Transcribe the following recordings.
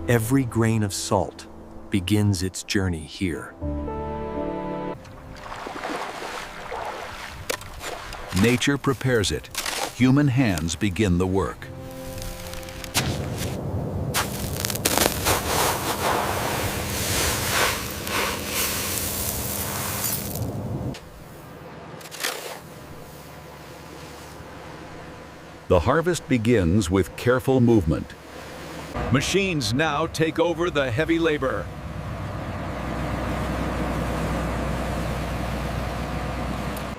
Every grain of salt begins its journey here. Nature prepares it. Human hands begin the work. The harvest begins with careful movement. Machines now take over the heavy labor.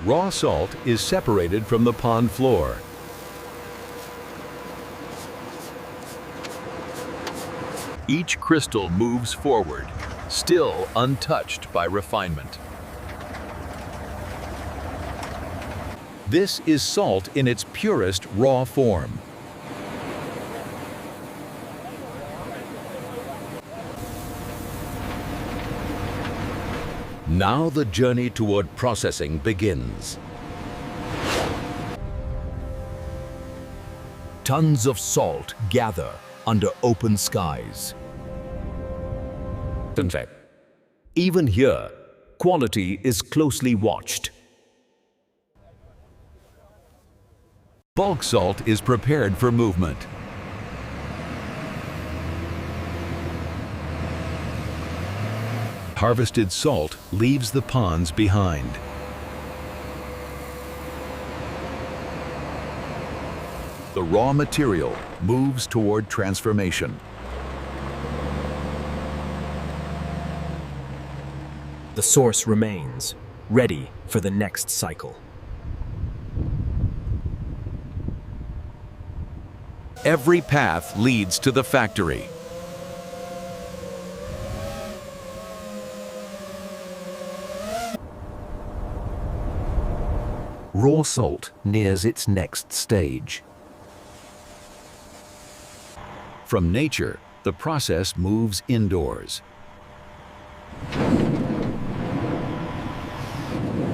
Raw salt is separated from the pond floor. Each crystal moves forward, still untouched by refinement. This is salt in its purest raw form. Now the journey toward processing begins. Tons of salt gather under open skies. Even here, quality is closely watched. Bulk salt is prepared for movement. Harvested salt leaves the ponds behind. The raw material moves toward transformation. The source remains, ready for the next cycle. Every path leads to the factory. Raw salt nears its next stage. From nature, the process moves indoors.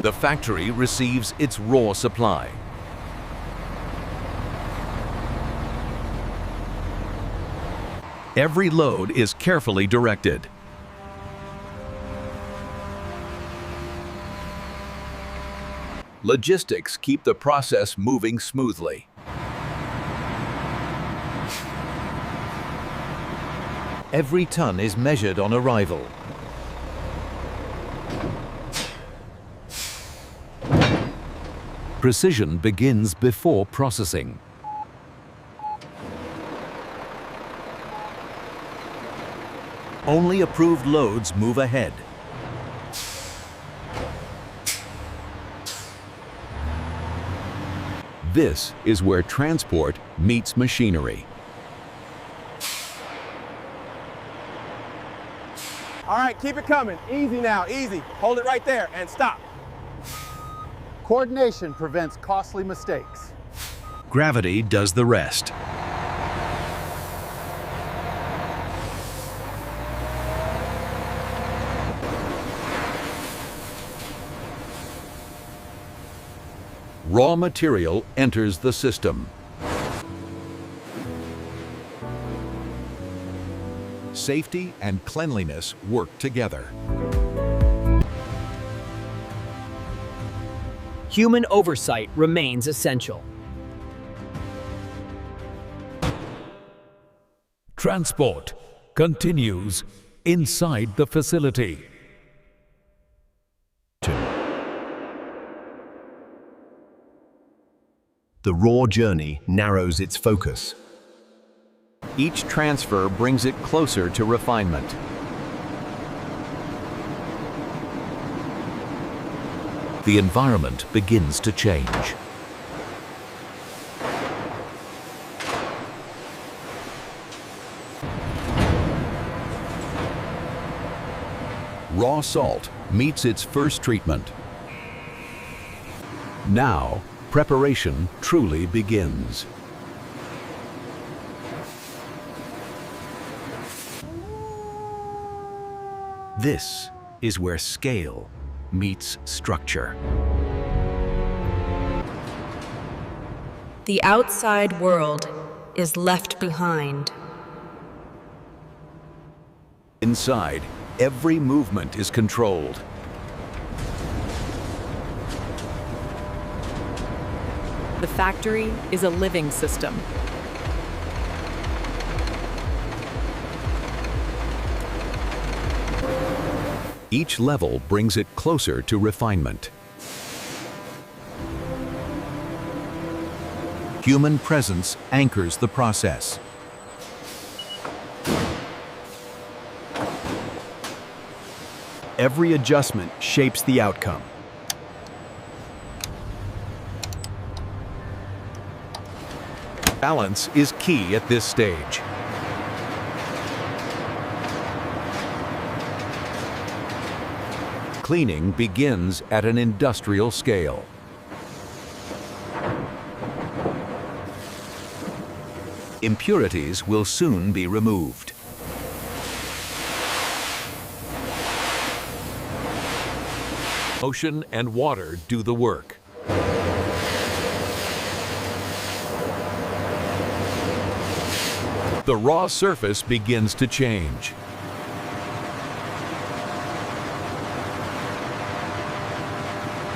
The factory receives its raw supply. Every load is carefully directed. Logistics keep the process moving smoothly. Every ton is measured on arrival. Precision begins before processing. Only approved loads move ahead. This is where transport meets machinery. All right, keep it coming. Easy now, easy. Hold it right there and stop. Coordination prevents costly mistakes. Gravity does the rest. Raw material enters the system. Safety and cleanliness work together. Human oversight remains essential. Transport continues inside the facility. The raw journey narrows its focus. Each transfer brings it closer to refinement. The environment begins to change. Raw salt meets its first treatment. Now, preparation truly begins. This is where scale meets structure. The outside world is left behind. Inside, every movement is controlled. The factory is a living system. Each level brings it closer to refinement. Human presence anchors the process. Every adjustment shapes the outcome. Balance is key at this stage. Cleaning begins at an industrial scale. Impurities will soon be removed. Motion and water do the work. The raw surface begins to change.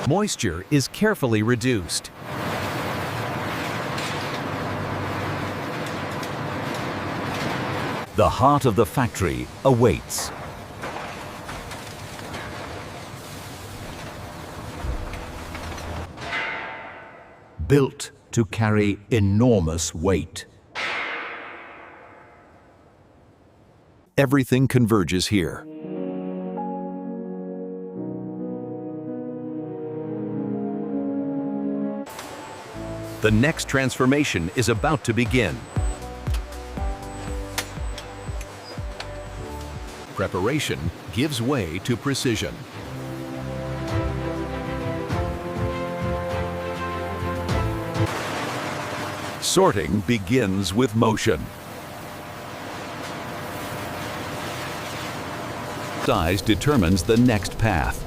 Moisture is carefully reduced. The heart of the factory awaits. Built to carry enormous weight. Everything converges here. The next transformation is about to begin. Preparation gives way to precision. Sorting begins with motion. Size determines the next path.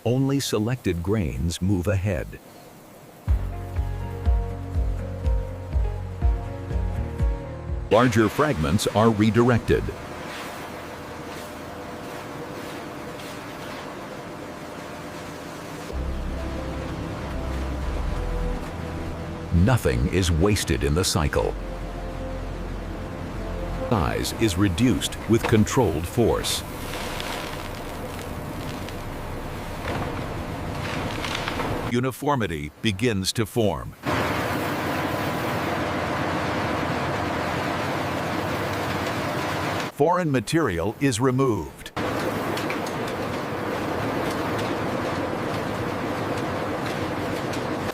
Only selected grains move ahead. Larger fragments are redirected. Nothing is wasted in the cycle. Size is reduced with controlled force. Uniformity begins to form. Foreign material is removed.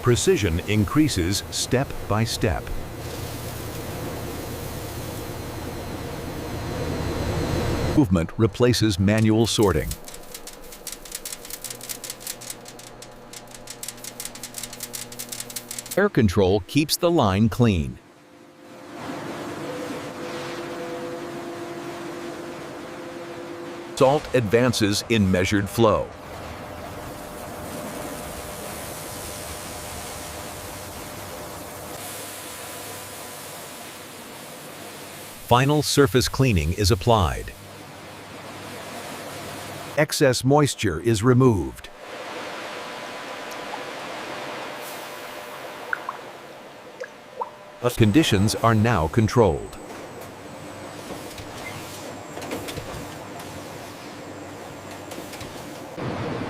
Precision increases step by step. Movement replaces manual sorting. Air control keeps the line clean. Salt advances in measured flow. Final surface cleaning is applied. Excess moisture is removed. Conditions are now controlled.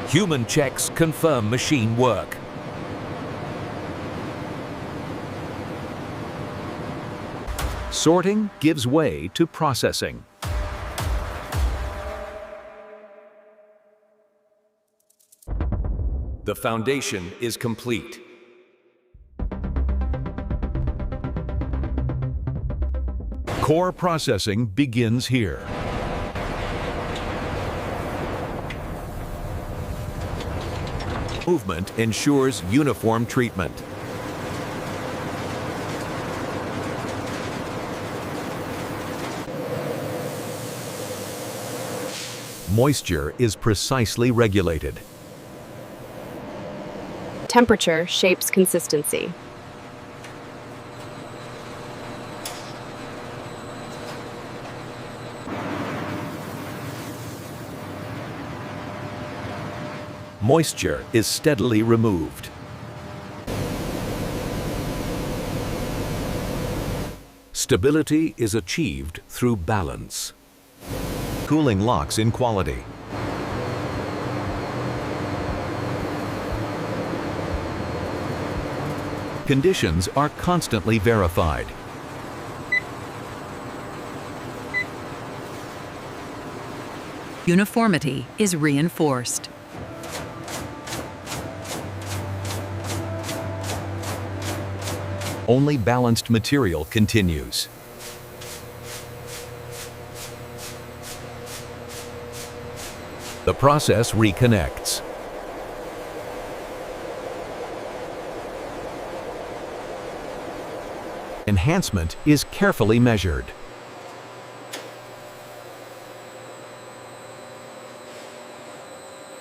Human checks confirm machine work. Sorting gives way to processing. The foundation is complete. Core processing begins here. Movement ensures uniform treatment. Moisture is precisely regulated. Temperature shapes consistency. Moisture is steadily removed. Stability is achieved through balance. Cooling locks in quality. Conditions are constantly verified. Uniformity is reinforced. Only balanced material continues. The process reconnects. Enhancement is carefully measured.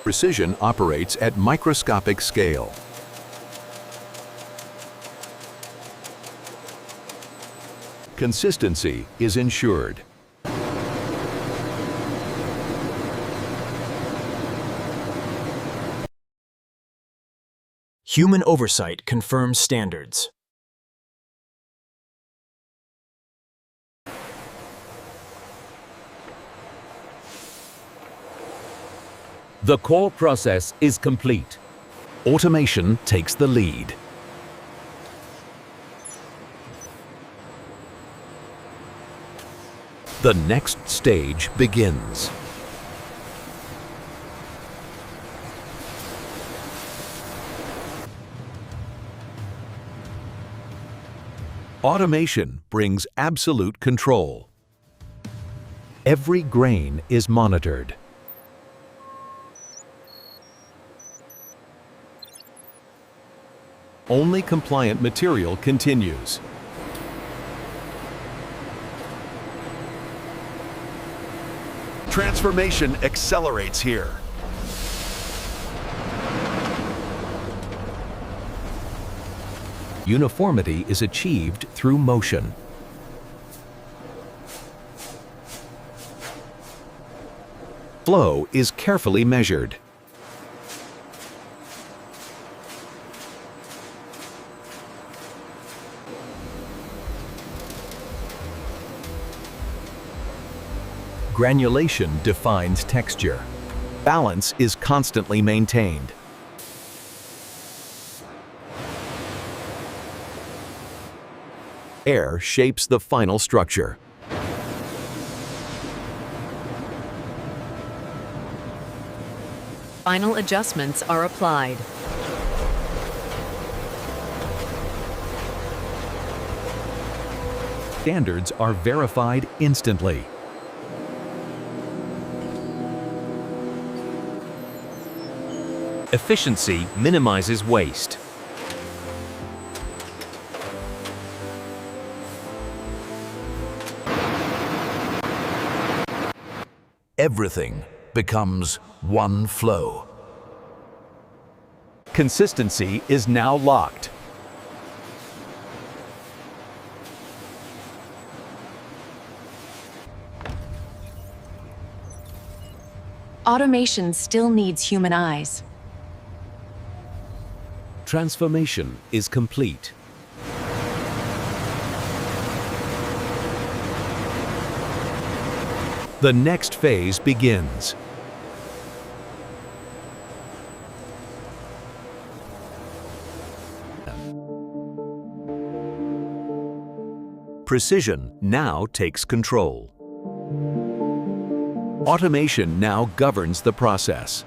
Precision operates at microscopic scale. Consistency is ensured. Human oversight confirms standards. The core process is complete. Automation takes the lead. The next stage begins. Automation brings absolute control. Every grain is monitored. Only compliant material continues. Transformation accelerates here. Uniformity is achieved through motion. Flow is carefully measured. Granulation defines texture. Balance is constantly maintained. Air shapes the final structure. Final adjustments are applied. Standards are verified instantly. Efficiency minimizes waste. Everything becomes one flow. Consistency is now locked. Automation still needs human eyes. Transformation is complete. The next phase begins. Precision now takes control. Automation now governs the process.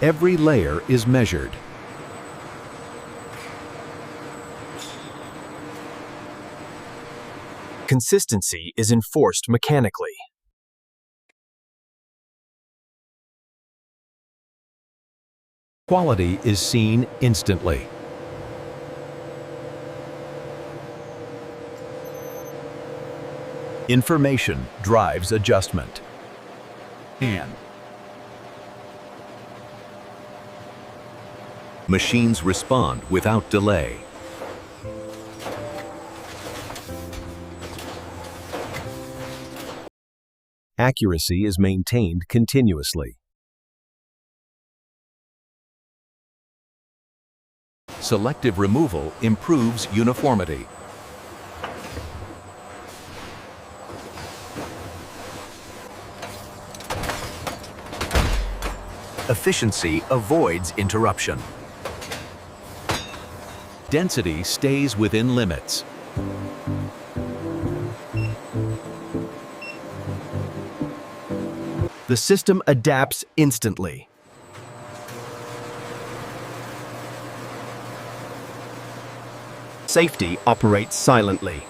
Every layer is measured. Consistency is enforced mechanically. Quality is seen instantly. Information drives adjustment. And Machines respond without delay. Accuracy is maintained continuously. Selective removal improves uniformity. Efficiency avoids interruption. Density stays within limits. The system adapts instantly. Safety operates silently.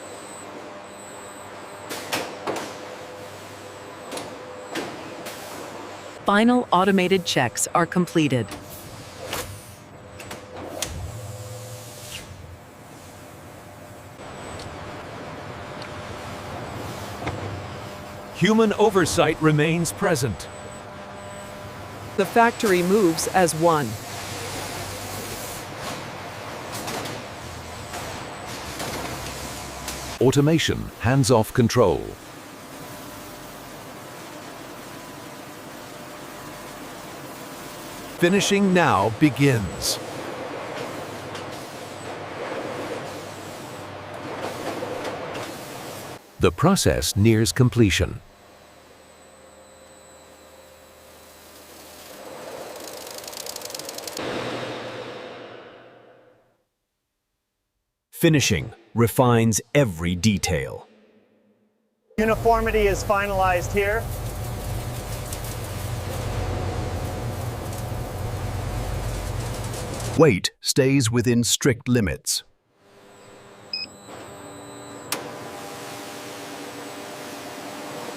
Final automated checks are completed. Human oversight remains present. The factory moves as one. Automation hands off control. Finishing now begins. The process nears completion. Finishing refines every detail. Uniformity is finalized here. Weight stays within strict limits.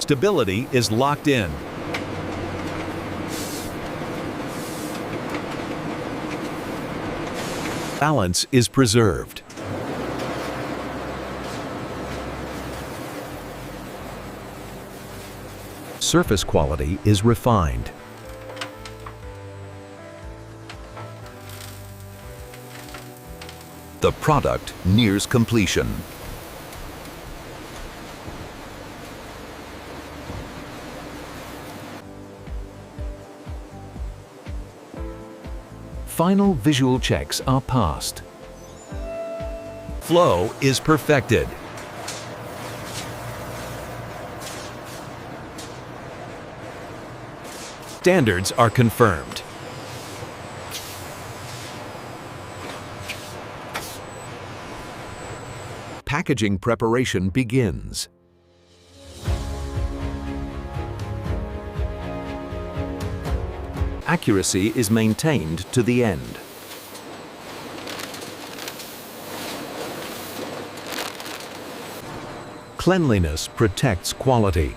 Stability is locked in. Balance is preserved. Surface quality is refined. The product nears completion. Final visual checks are passed. Flow is perfected. Standards are confirmed. Packaging preparation begins. Accuracy is maintained to the end. Cleanliness protects quality.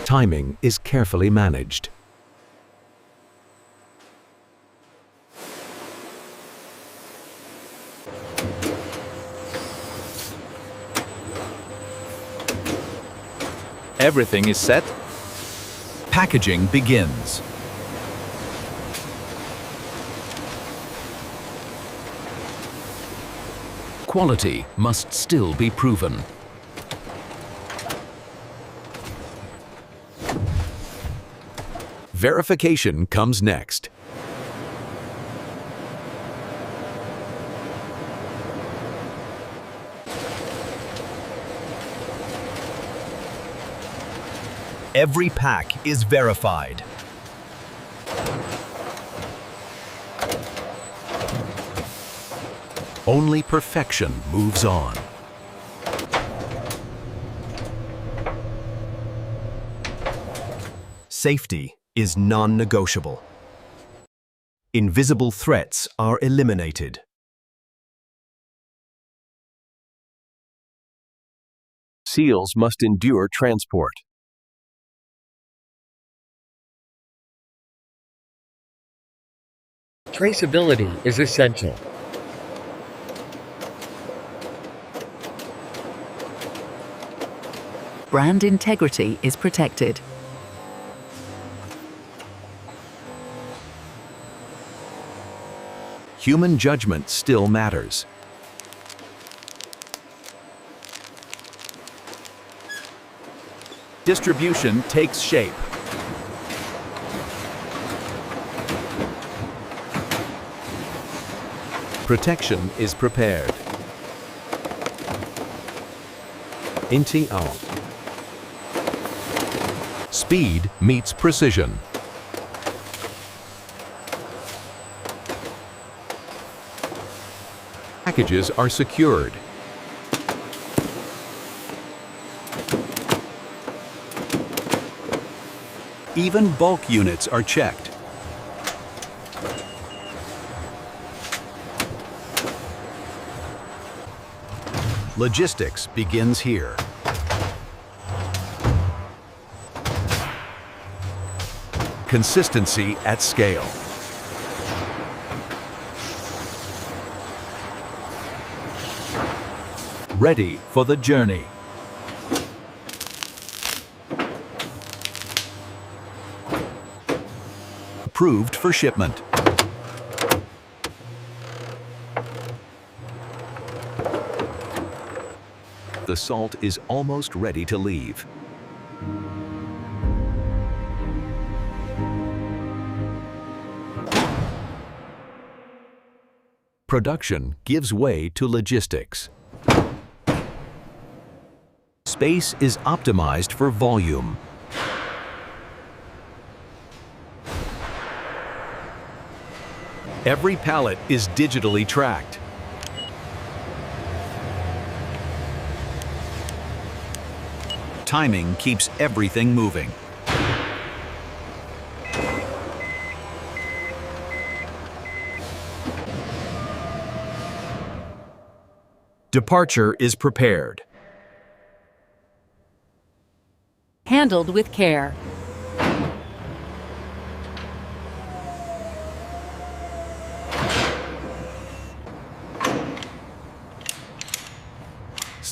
Timing is carefully managed. Everything is set. Packaging begins. Quality must still be proven. Verification comes next. Every pack is verified. Only perfection moves on. Safety is non-negotiable. Invisible threats are eliminated. Seals must endure transport. Traceability is essential. Brand integrity is protected. Human judgment still matters. Distribution takes shape. Protection is prepared. NTO. Speed meets precision. Packages are secured. Even bulk units are checked. Logistics begins here. Consistency at scale. Ready for the journey. Approved for shipment. The salt is almost ready to leave. Production gives way to logistics. Space is optimized for volume. Every pallet is digitally tracked. Timing keeps everything moving. Departure is prepared. Handled with care.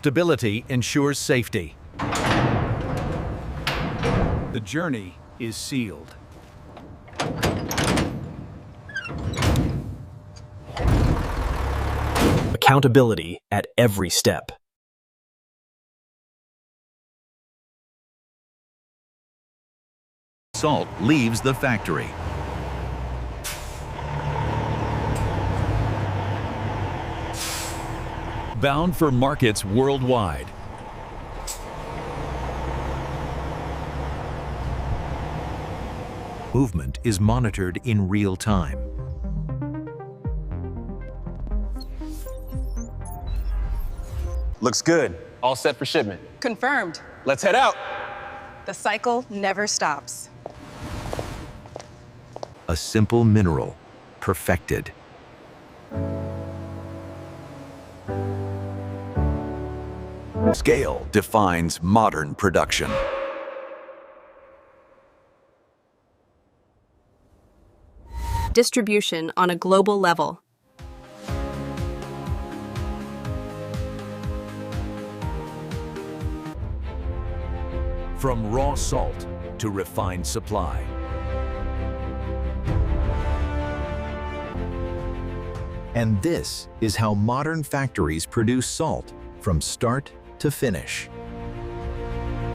Stability ensures safety. The journey is sealed. Accountability at every step. Salt leaves the factory. Bound for markets worldwide. Movement is monitored in real time. Looks good. All set for shipment. Confirmed. Let's head out. The cycle never stops. A simple mineral, perfected. Scale defines modern production. Distribution on a global level. From raw salt to refined supply. And this is how modern factories produce salt from start to finish.